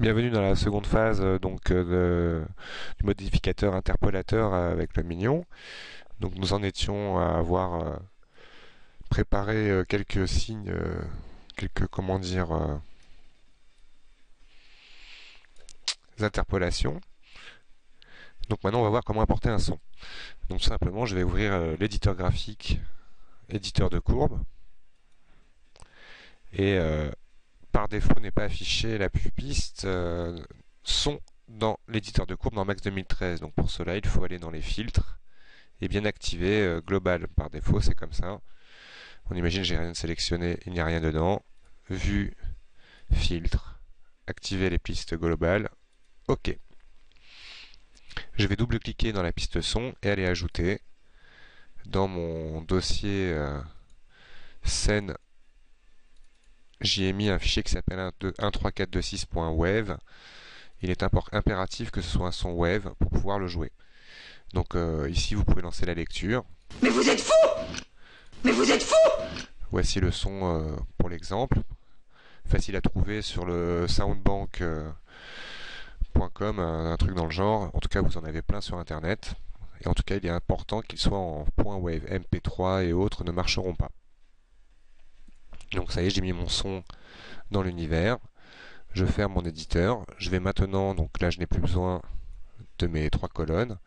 Bienvenue dans la seconde phase du modificateur interpolateur avec le mignon. Donc nous en étions à avoir préparé quelques signes, quelques comment dire interpolations. Donc maintenant on va voir comment importer un son. Donc tout simplement je vais ouvrir l'éditeur graphique, éditeur de courbes, et par défaut n'est pas affiché la piste son dans l'éditeur de courbe dans Max 2013. Donc pour cela, il faut aller dans les filtres et bien activer global. Par défaut, c'est comme ça. On imagine j'ai rien sélectionné, il n'y a rien dedans. Vue, filtre, activer les pistes globales. OK. Je vais double-cliquer dans la piste son et aller ajouter dans mon dossier scène. J'y ai mis un fichier qui s'appelle 13426.wav. Il est impératif que ce soit un son wave pour pouvoir le jouer. Donc ici vous pouvez lancer la lecture. Mais vous êtes fou! Mais vous êtes fou! Voici le son pour l'exemple. Facile à trouver sur le soundbank.com, un truc dans le genre. En tout cas vous en avez plein sur internet. Et en tout cas il est important qu'il soit en .wave. MP3 et autres ne marcheront pas. Donc ça y est, j'ai mis mon son dans l'univers. Je ferme mon éditeur. Je vais maintenant, donc là je n'ai plus besoin de mes 3 colonnes.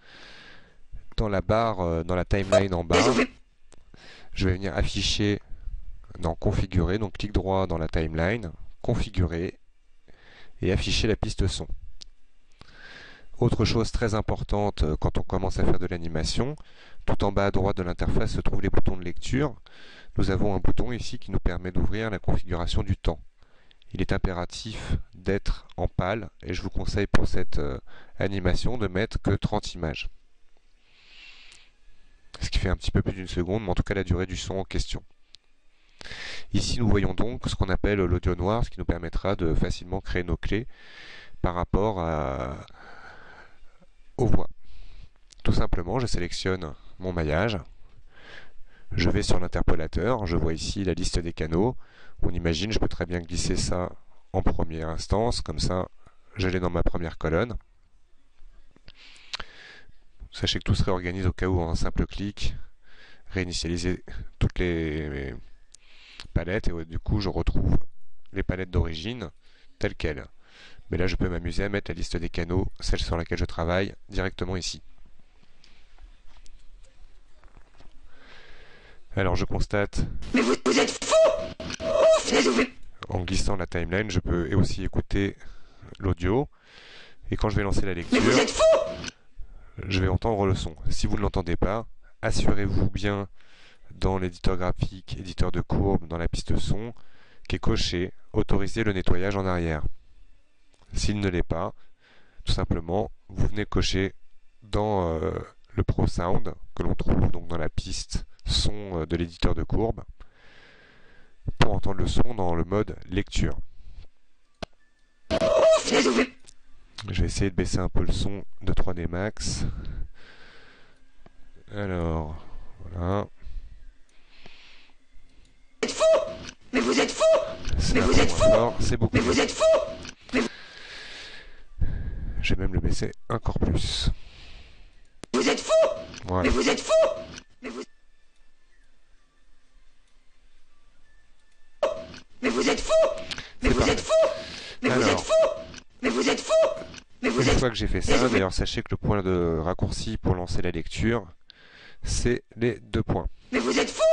Dans la barre, dans la timeline en bas, je vais venir afficher dans configurer, donc clic droit dans la timeline, configurer et afficher la piste son. Autre chose très importante quand on commence à faire de l'animation, tout en bas à droite de l'interface se trouvent les boutons de lecture. Nous avons un bouton ici qui nous permet d'ouvrir la configuration du temps. Il est impératif d'être en pâle et je vous conseille pour cette animation de mettre que 30 images. Ce qui fait un petit peu plus d'une seconde, mais en tout cas la durée du son en question. Ici nous voyons donc ce qu'on appelle l'audio noir, ce qui nous permettra de facilement créer nos clés par rapport aux voix. Tout simplement, je sélectionne mon maillage. Je vais sur l'interpolateur, je vois ici la liste des canaux. On imagine, je peux très bien glisser ça en première instance, comme ça je l'ai dans ma première colonne. Sachez que tout se réorganise au cas où en un simple clic, réinitialiser toutes les palettes, et du coup je retrouve les palettes d'origine telles quelles. Mais là je peux m'amuser à mettre la liste des canaux, celle sur laquelle je travaille, directement ici. Alors je constate, Mais vous êtes fou! en glissant la timeline, je peux aussi écouter l'audio. Et quand je vais lancer la lecture, Mais vous êtes fou! je vais entendre le son. Si vous ne l'entendez pas, assurez-vous bien dans l'éditeur graphique, éditeur de courbe, dans la piste son, qui est coché, autoriser le nettoyage en arrière. S'il ne l'est pas, tout simplement, vous venez cocher dans le Pro Sound, que l'on trouve donc dans la piste son de l'éditeur de courbe, pour entendre le son dans le mode lecture. Je vais essayer de baisser un peu le son de 3D Max. Alors, voilà. Mais vous êtes fou! C'est Mais un vous peu êtes moins fou! fort, c'est beaucoup Mais mieux. vous êtes fou! Je vais même le baisser encore plus. Vous êtes fou! Voilà. Mais vous êtes fou! Mais vous... Mais vous êtes fou! Mais C'est vous parfait. êtes fou! Mais vous êtes Alors, fou! Mais vous êtes fou! Mais vous une êtes... fois que j'ai fait ça, d'ailleurs sachez que le point de raccourci pour lancer la lecture, c'est les 2 points. Mais vous êtes fou!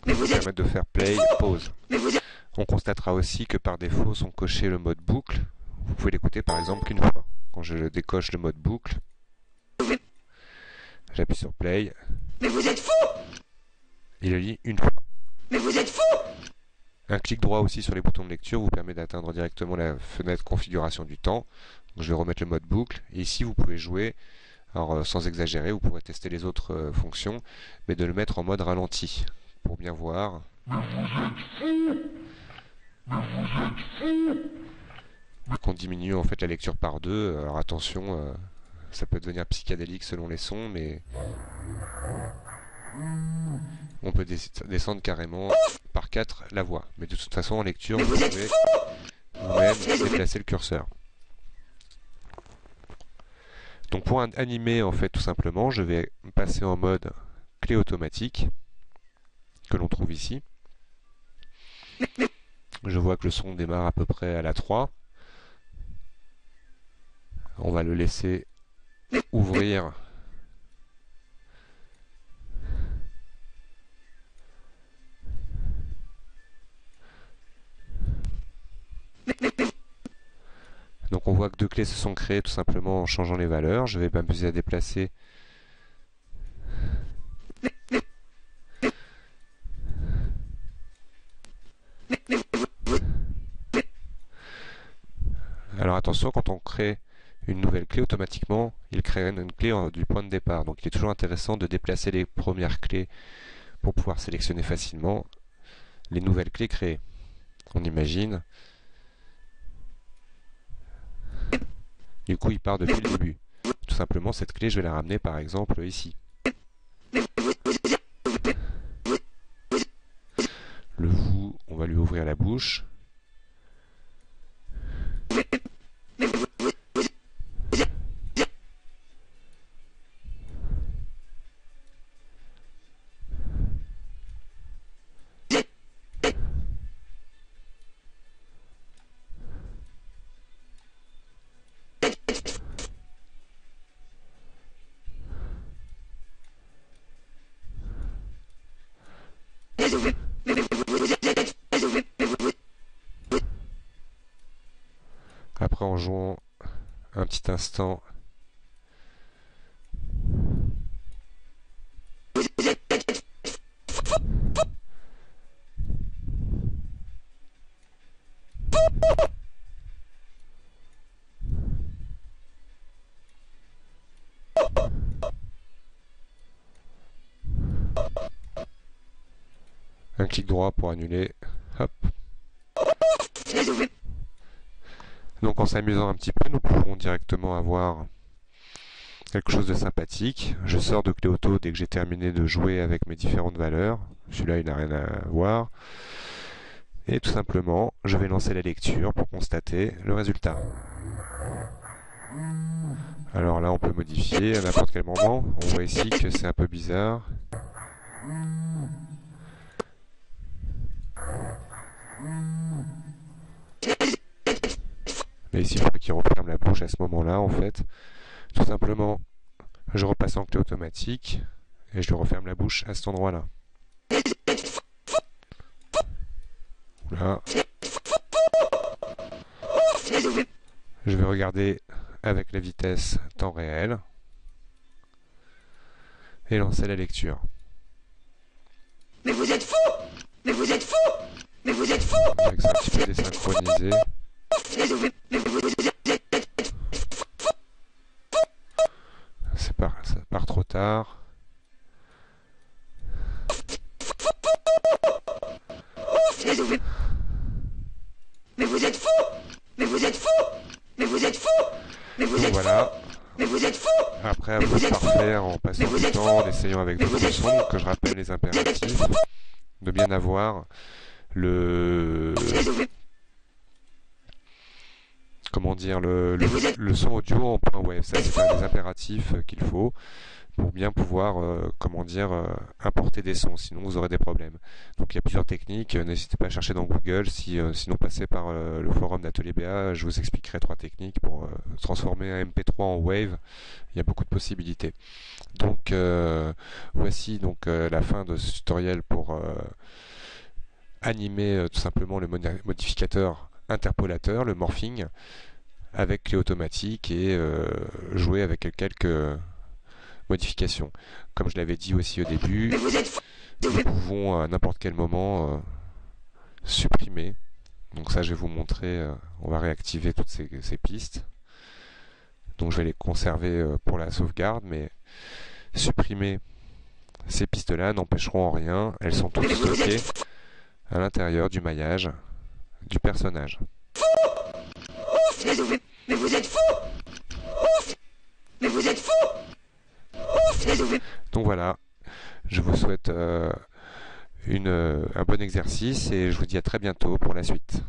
Mais vous Qui êtes... permettent de faire play, pause. Mais vous êtes... On constatera aussi que par défaut sont cochés le mode boucle. Vous pouvez l'écouter par exemple qu'une fois. Quand je décoche le mode boucle, j'appuie sur play, Mais vous êtes fou! il le lit une fois. Mais vous êtes fou! Un clic droit aussi sur les boutons de lecture vous permet d'atteindre directement la fenêtre configuration du temps. Donc je vais remettre le mode boucle. Et ici vous pouvez jouer, alors sans exagérer, vous pourrez tester les autres fonctions, mais de le mettre en mode ralenti pour bien voir. Qu'on diminue en fait la lecture par 2. Alors attention, ça peut devenir psychédélique selon les sons, mais on peut descendre carrément par 4 la voix. Mais de toute façon en lecture, vous pouvez vous-même déplacer le curseur. Donc pour animer en fait tout simplement, je vais passer en mode clé automatique que l'on trouve ici. Je vois que le son démarre à peu près à la 3. On va le laisser ouvrir. Donc on voit que deux clés se sont créées tout simplement en changeant les valeurs. Je vais m'amuser à déplacer alors attention, quand on crée une nouvelle clé, automatiquement, il crée une clé du point de départ. Donc il est toujours intéressant de déplacer les premières clés pour pouvoir sélectionner facilement les nouvelles clés créées. On imagine. Du coup, il part depuis le début. Tout simplement, cette clé, je vais la ramener par exemple ici. Le vous, on va lui ouvrir la bouche. Après, en jouant un petit instant, un clic droit pour annuler. Hop. Donc en s'amusant un petit peu, nous pouvons directement avoir quelque chose de sympathique. Je sors de clé auto dès que j'ai terminé de jouer avec mes différentes valeurs. Celui-là, il n'a rien à voir. Et tout simplement, je vais lancer la lecture pour constater le résultat. Alors là, on peut modifier à n'importe quel moment. On voit ici que c'est un peu bizarre. Mais ici, il faut qu'il referme la bouche à ce moment-là, en fait. Tout simplement, je repasse en clé automatique et je lui referme la bouche à cet endroit-là. Là. Je vais regarder avec la vitesse temps réel et lancer la lecture. Mais vous êtes fou! Mais vous êtes fou! Mais vous êtes fou! Avec ça un petit peu désynchronisé. Ça part trop tard. Mais vous êtes fou! Mais vous êtes fou! Mais vous êtes fou! Mais vous Donc êtes voilà. Mais vous êtes fou! Après, à vous de parfaire en passant du temps, en essayant avec d'autres sons, que je rappelle les impératifs, de bien avoir le comment dire le son audio en point wave. Ça, c'est un des impératifs qu'il faut pour bien pouvoir comment dire importer des sons, sinon vous aurez des problèmes. Donc il y a plusieurs techniques, n'hésitez pas à chercher dans Google, sinon passez par le forum d'Atelier BA, je vous expliquerai 3 techniques pour transformer un MP3 en wave. Il y a beaucoup de possibilités. Donc voici donc la fin de ce tutoriel pour animer tout simplement le modificateur interpolateur, le morphing, avec clé automatique et jouer avec quelques modifications. Comme je l'avais dit aussi au début, nous pouvons à n'importe quel moment supprimer. Donc ça, je vais vous montrer, on va réactiver toutes ces pistes. Donc je vais les conserver pour la sauvegarde, mais supprimer ces pistes-là n'empêcheront en rien. Elles sont toutes stockées à l'intérieur du maillage du personnage. Mais vous êtes fou! Mais vous êtes fou! Donc voilà, je vous souhaite un bon exercice et je vous dis à très bientôt pour la suite.